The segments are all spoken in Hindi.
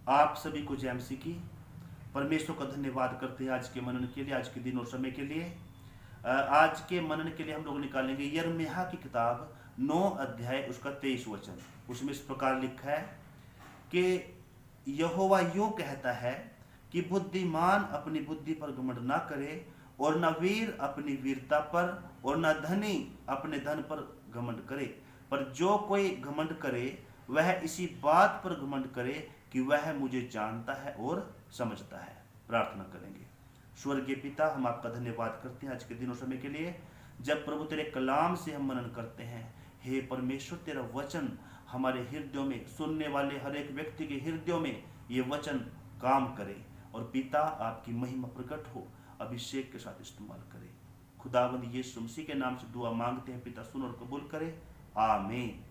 आप सभी को जय मसीह की। परमेश्वर का धन्यवाद करते हैं आज के मनन के लिए, आज के दिन और समय के लिए। आज के मनन के लिए हम लोग निकालेंगे यिर्मयाह की किताब 9 अध्याय उसका 23 वचन। उसमें इस प्रकार लिखा है कि यहोवा यूं कहता है कि बुद्धिमान अपनी बुद्धि पर घमंड ना करे, और न वीर अपनी वीरता पर, और न धनी अपने धन पर घमंड करे। पर जो कोई घमंड करे वह इसी बात पर घमंड करे कि वह मुझे जानता है और समझता है। प्रार्थना करेंगे। स्वर्गीय पिता, हम आपका धन्यवाद करते हैं आज के दिन और समय के लिए, जब प्रभु तेरे कलाम से हम मनन करते हैं। हे परमेश्वर, तेरा वचन हमारे हृदयों में, सुनने वाले हर एक व्यक्ति के हृदयों में ये वचन काम करे, और पिता आपकी महिमा प्रकट हो, अभिषेक के साथ इस्तेमाल करे। खुदावंद यीशु मसीह के नाम से दुआ मांगते हैं, पिता सुन और कबूल करे, आमीन।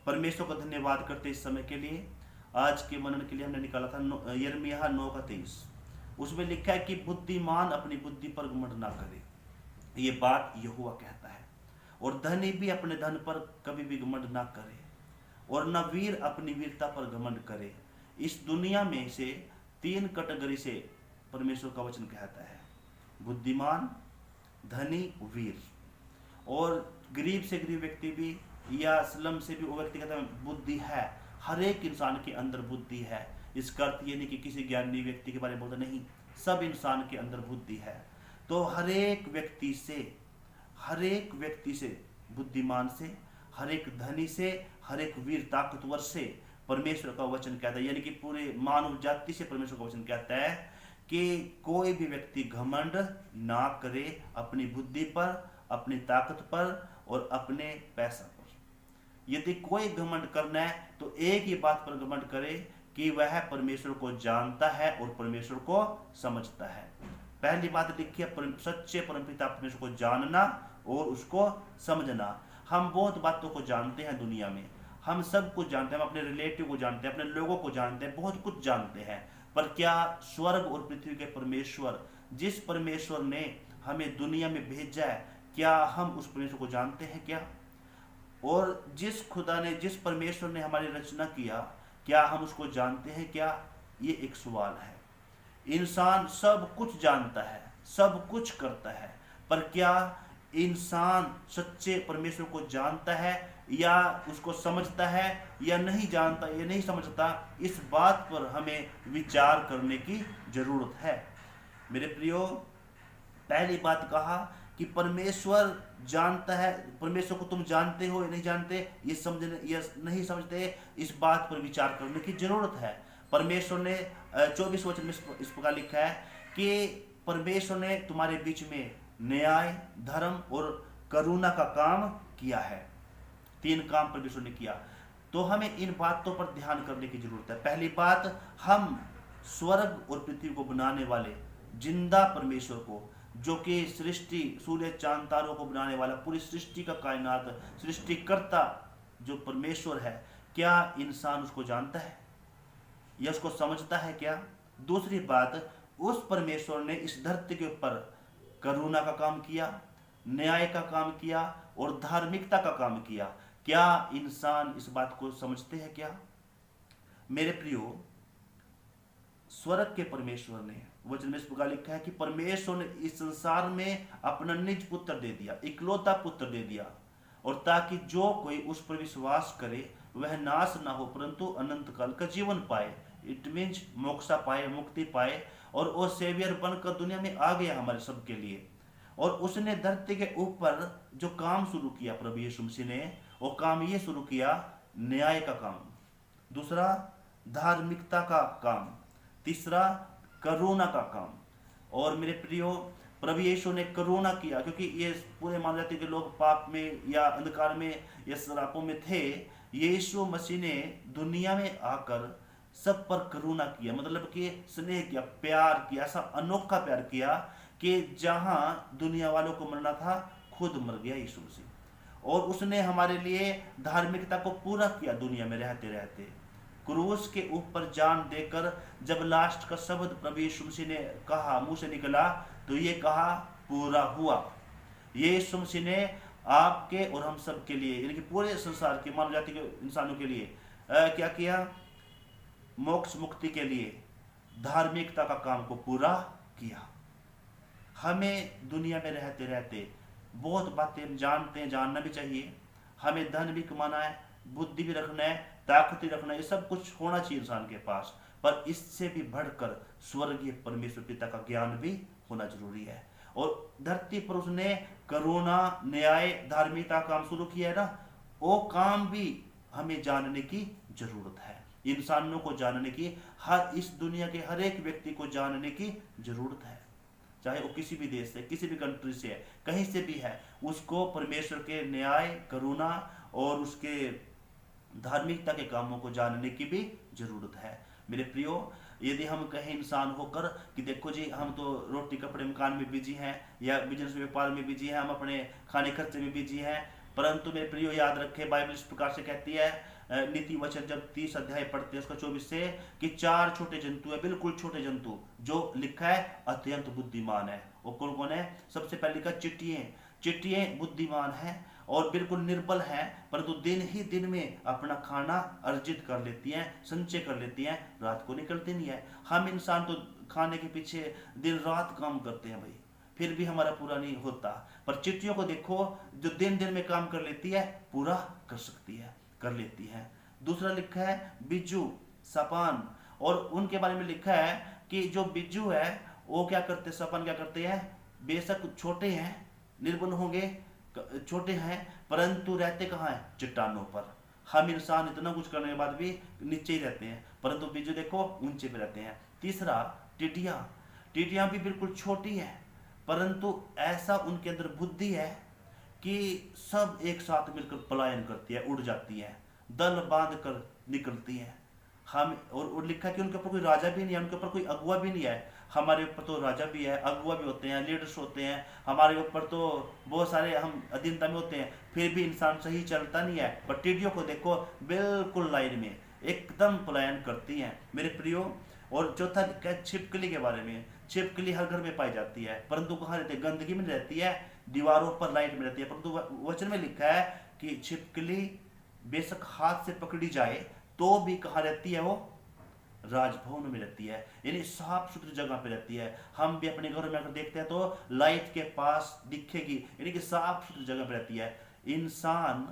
परमेश्वर का धन्यवाद करते इस समय के लिए। आज के मनन के लिए हमने निकाला था यिर्मयाह 9 का 23। उसमें लिखा है कि बुद्धिमान अपनी बुद्धि पर घमंड ना करे, ये बात यहोवा कहता है। और धनी भी अपने धन पर कभी भी घमंड ना करे, और न वीर अपनी वीरता पर घमंड करे। इस दुनिया में से 3 कैटेगरी से परमेश्वर का वचन कहता है, बुद्धिमान, धनी, वीर। और गरीब से गरीब व्यक्ति भी या स्लम से भी वो व्यक्ति कहता है बुद्धि है। हर एक इंसान के अंदर बुद्धि है। इसका अर्थ ये नहीं कि किसी ज्ञानी व्यक्ति के बारे में बोलता, नहीं, सब इंसान के अंदर बुद्धि है। तो हर एक व्यक्ति से, बुद्धिमान से, हर एक धनी से, हर एक वीर ताकतवर से परमेश्वर का वचन कहता है, यानी कि पूरे मानव जाति से परमेश्वर का वचन कहता है कि कोई भी व्यक्ति घमंड ना करे अपनी बुद्धि पर, अपनी ताकत पर और अपने पैसा पर। यदि कोई घमंड करना है तो एक ही बात पर घमंड करे कि वह परमेश्वर को जानता है और परमेश्वर को समझता है। पहली बात लिखी है, सच्चे परमपिता परमेश्वर को जानना और उसको समझना। हम बहुत बातों को जानते हैं दुनिया में, हम सब कुछ जानते हैं, हम अपने रिलेटिव को जानते हैं, अपने लोगों को जानते हैं, बहुत कुछ जानते हैं। पर क्या स्वर्ग और पृथ्वी के परमेश्वर, जिस परमेश्वर ने हमें दुनिया में भेजा है, क्या हम उस परमेश्वर को जानते हैं क्या? और जिस खुदा ने, जिस परमेश्वर ने हमारी रचना किया, क्या हम उसको जानते हैं क्या? ये एक सवाल है। इंसान सब कुछ जानता है, सब कुछ करता है, पर क्या इंसान सच्चे परमेश्वर को जानता है या उसको समझता है या नहीं जानता या नहीं समझता? इस बात पर हमें विचार करने की जरूरत है। मेरे प्रियो, पहली बात कहा कि परमेश्वर जानता है। परमेश्वर को तुम जानते हो या नहीं जानते, ये समझने या नहीं समझते, इस बात पर विचार करने की जरूरत है। परमेश्वर ने 24 वचन में इस प्रकार लिखा है कि परमेश्वर ने तुम्हारे बीच में न्याय, धर्म और करुणा का काम किया है। 3 काम परमेश्वर ने किया। तो हमें इन बातों पर ध्यान करने की जरूरत है। पहली बात, हम स्वर्ग और पृथ्वी को बनाने वाले जिंदा परमेश्वर को, जो कि सृष्टि, सूर्य, चांद, तारों को बनाने वाला, पूरी सृष्टि का कायनात सृष्टिकर्ता जो परमेश्वर है, क्या इंसान उसको जानता है या उसको समझता है क्या? दूसरी बात, उस परमेश्वर ने इस धरती के ऊपर करुणा का काम किया, न्याय का काम किया और धार्मिकता का काम किया। क्या इंसान इस बात को समझते हैं क्या? मेरे प्रियो, स्वर्ग के परमेश्वर ने, वचन में इस प्रकार लिखा है कि परमेश्वर ने इस संसार में अपना निज पुत्र दे दिया, इकलौता पुत्र दे दिया, और ताकि जो कोई उस पर विश्वास करे वह नाश ना हो परंतु अनंत काल का जीवन पाए। इट मीन्स मोक्षा पाए, मुक्ति पाए। और वो सेवियर बनकर दुनिया में आ गया हमारे सबके लिए। और उसने धरती के ऊपर जो काम शुरू किया प्रभु यीशु मसीह ने, वो काम ये शुरू किया, न्याय का काम, दूसरा धार्मिकता का काम, तीसरा करुणा का काम। और मेरे प्रियो, प्रभु यीशु ने करुणा किया क्योंकि ये पूरे मानव जाति के लोग पाप में या अंधकार में या श्रापों में थे। यीशु मसीह ने दुनिया में आकर सब पर करुणा किया, मतलब कि स्नेह किया, प्यार किया, ऐसा अनोखा प्यार किया कि जहां दुनिया वालों को मरना था, खुद मर गया यीशु मसीह। और उसने हमारे लिए धार्मिकता को पूरा किया दुनिया में रहते रहते। क्रूस के ऊपर जान देकर जब लास्ट का शब्द प्रभु यीशु मसीह ने कहा, मुंह से निकला, तो ये कहा पूरा हुआ। यीशु मसीह ने आपके और हम सब के लिए, यानी कि पूरे संसार के मानव जाति के इंसानों के लिए क्या किया? मोक्ष मुक्ति के लिए धार्मिकता का काम को पूरा किया। हमें दुनिया में रहते रहते बहुत बातें हम जानते हैं, जानना भी चाहिए। हमें धन भी कमाना है, बुद्धि भी रखना है, ताकत भी रखना है, ये सब कुछ होना चाहिए इंसान के पास। पर इससे भी बढ़कर स्वर्गीय परमेश्वर पिता का ज्ञान भी होना जरूरी है। और धरती पर उसने करुणा, न्याय, धार्मिकता काम शुरू किया है ना, वो काम भी हमें जानने की जरूरत है। इंसानों को जानने की, इस दुनिया के हर एक व्यक्ति को जानने की जरूरत है। चाहे वो किसी भी देश से, किसी भी कंट्री से है, कहीं से भी है, उसको परमेश्वर के न्याय, करुणा और उसके धार्मिकता के कामों को जानने की भी जरूरत है। मेरे प्रियो, यदि हम कहें इंसान होकर कि देखो जी हम तो रोटी कपड़े मकान में बिजी हैं या बिजनेस व्यापार में बिजी हैं, हम अपने खाने खर्चे में बिजी हैं, परंतु मेरे प्रियो याद रखें, बाइबल इस प्रकार से कहती है, नीति वचन जब 30 अध्याय पढ़ते हैं उसका 24 से, कि 4 छोटे जंतु है, बिल्कुल छोटे जंतु, जो लिखा है अत्यंत बुद्धिमान है। वो कौन कौन है? सबसे पहले लिखा चिट्टियां बुद्धिमान है और बिल्कुल निर्बल है, परंतु दिन ही दिन में अपना खाना अर्जित कर लेती हैं, संचय कर लेती हैं, रात को निकलती नहीं है। हम इंसान तो खाने के पीछे दिन रात काम करते हैं भाई, फिर भी हमारा पूरा नहीं होता। पर चिट्टियों को देखो, जो दिन दिन में काम कर लेती है, पूरा कर सकती है, कर लेती है। दूसरा लिखा है बिज्जू, सपान, और उनके बारे में लिखा है कि जो बिज्जू है वो क्या करते, सपान क्या करते हैं, बेशक छोटे हैं, निर्बल होंगे, छोटे हैं, परंतु रहते कहाँ हैं? चट्टानों पर। हम इंसान इतना कुछ करने के बाद भी नीचे ही रहते हैं, परंतु बिज्जू देखो ऊंचे पे रहते हैं। तीसरा टिड्डियां भी बिल्कुल छोटी हैं, परंतु ऐसा उनके अंदर बुद्धि है कि सब एक साथ मिलकर पलायन करती है, उड़ जाती है, दल बांध कर निकलती है। हम और लिखा कि उनके ऊपर कोई राजा भी नहीं है, उनके ऊपर कोई अगुआ भी नहीं है। हमारे ऊपर तो राजा भी है, अगुआ भी होते हैं, लीडर्स होते हैं, हमारे ऊपर तो बहुत सारे हम अधीनता में होते हैं, फिर भी इंसान सही चलता नहीं है। पर टिड्डियों को देखो बिल्कुल लाइन में एकदम पलायन करती हैं मेरे प्रियो। और चौथा लिखा है छिपकली के बारे में। छिपकली हर घर में पाई जाती है, परंतु कहाँ रहती है? गंदगी में रहती है, दीवारों पर, लाइट में रहती है। परंतु वचन में लिखा है कि छिपकली बेशक हाथ से पकड़ी जाए तो भी कहाँ रहती है? वो राजभवन में रहती है, यानी साफ सुथरी जगह पे रहती है। हम भी अपने घरों में अगर देखते हैं तो लाइट के पास दिखेगी, यानी कि साफ सुथरी जगह पे रहती है। इंसान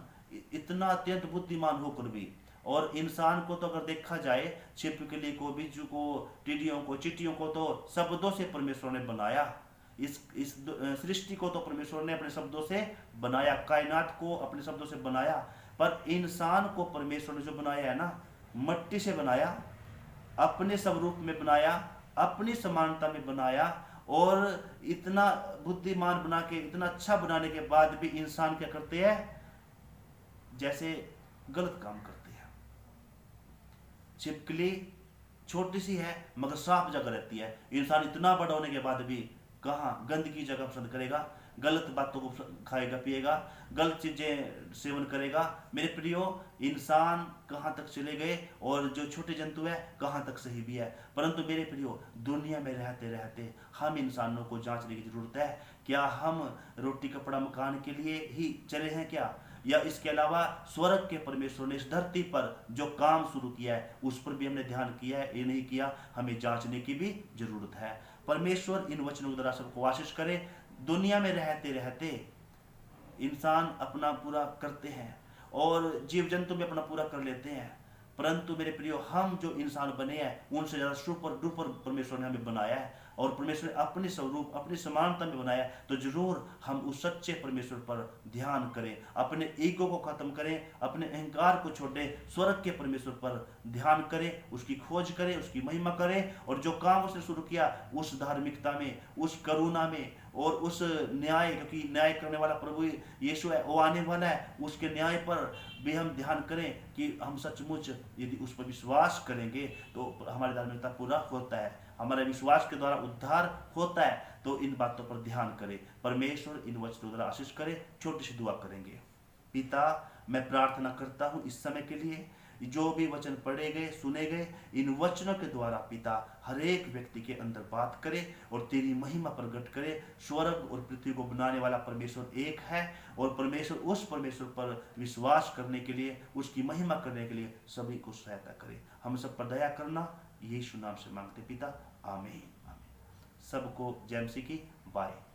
इतना अत्यंत बुद्धिमान होकर भी, और इंसान को तो अगर देखा जाए, छिपकली को, बिज्जू को, टिड्डियों को, चिट्टियों को तो शब्दों से परमेश्वर ने बनाया। इस सृष्टि को तो परमेश्वर ने अपने शब्दों से बनाया, कायनात को अपने शब्दों से बनाया। पर इंसान को परमेश्वर ने जो बनाया है ना, मट्टी से बनाया, अपने स्वरूप में बनाया, अपनी समानता में बनाया, और इतना बुद्धिमान बना के, इतना अच्छा बनाने के बाद भी इंसान क्या करते हैं? जैसे गलत काम करते हैं। छिपकली छोटी सी है मगर साफ जगह रहती है, इंसान इतना बड़ा होने के बाद भी कहाँ गंदगी जगह पसंद करेगा, गलत बातों को खाएगा, पिएगा, गलत चीजें सेवन करेगा। मेरे प्रियो, इंसान कहाँ तक चले गए और जो छोटे जंतु है कहाँ तक सही भी है। परंतु मेरे प्रियो, दुनिया में रहते रहते हम इंसानों को जांचने की जरूरत है, क्या हम रोटी कपड़ा मकान के लिए ही चले हैं क्या, या इसके अलावा स्वर्ग के परमेश्वर ने इस धरती पर जो काम शुरू किया है उस पर भी हमने ध्यान किया है, ये नहीं किया, हमें जांचने की भी जरूरत है। परमेश्वर इन वचनों के द्वारा सबको आशीष करे। दुनिया में रहते रहते इंसान अपना पूरा करते हैं और जीव जंतु भी अपना पूरा कर लेते हैं, परंतु मेरे प्रियो, हम जो इंसान बने हैं उनसे ज्यादा सुपर डुपर परमेश्वर ने हमें बनाया है, और परमेश्वर ने अपने स्वरूप, अपनी समानता में बनाया। तो जरूर हम उस सच्चे परमेश्वर पर ध्यान करें, अपने ईगो को खत्म करें, अपने अहंकार को छोड़ें, स्वर्ग के परमेश्वर पर ध्यान करें, उसकी खोज करें, उसकी महिमा करें, और जो काम उसने शुरू किया उस धार्मिकता में, उस करुणा में और उस न्याय, क्योंकि न्याय करने वाला प्रभु यीशु है, वो आने वाला है, उसके न्याय पर भी हम ध्यान करें कि हम सचमुच यदि उस पर विश्वास करेंगे तो हमारी धार्मिकता पूरा होता है, हमारे विश्वास के द्वारा उद्धार होता है। तो इन बातों पर ध्यान करें। परमेश्वर इन वचनों द्वारा आशीष करे। छोटी सी दुआ करेंगे। पिता, मैं प्रार्थना करता हूँ इस समय के लिए, जो भी वचन पढ़े गए सुने गए, इन वचनों के द्वारा पिता हर एक व्यक्ति के अंदर बात करे और तेरी महिमा प्रकट करे। स्वर्ग और पृथ्वी को बनाने वाला परमेश्वर एक है और परमेश्वर उस परमेश्वर पर विश्वास करने के लिए, उसकी महिमा करने के लिए सभी को सहायता करे। हम सब पर दया करना, यीशु नाम से मांगते पिता, आमीन। सबको जय मसीह की। बाय।